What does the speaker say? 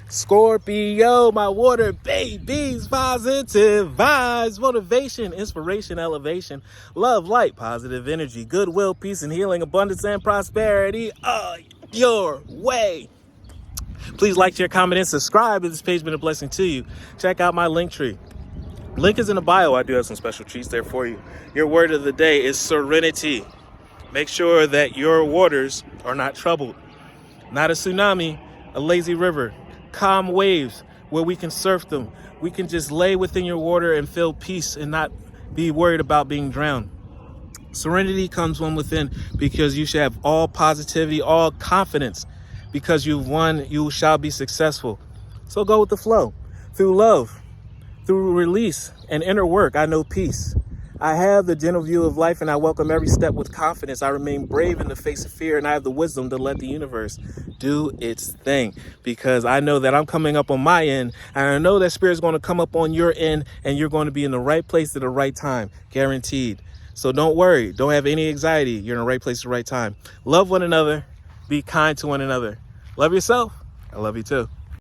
Scorpio, my water babies, positive vibes, motivation, inspiration, elevation, love, light, positive energy, goodwill, peace, and healing, abundance, and prosperity your way. Please like, share, comment, and subscribe if this page has been a blessing to you. Check out my LinkTree. Link is in the bio. I do have some special treats there for you. Your word of the day is serenity. Make sure that your waters are not troubled. Not a tsunami, a lazy river. Calm waves where we can surf them. We can just lay within your water and feel peace and not be worried about being drowned. Serenity comes from within because you should have all positivity, all confidence. Because you've won, you shall be successful. So go with the flow. Through love, through release and inner work, I know peace. I have the gentle view of life and I welcome every step with confidence. I remain brave in the face of fear and I have the wisdom to let the universe do its thing because I know that I'm coming up on my end and I know that Spirit's going to come up on your end and you're going to be in the right place at the right time, guaranteed. So don't worry. Don't have any anxiety. You're in the right place at the right time. Love one another. Be kind to one another. Love yourself. I love you too.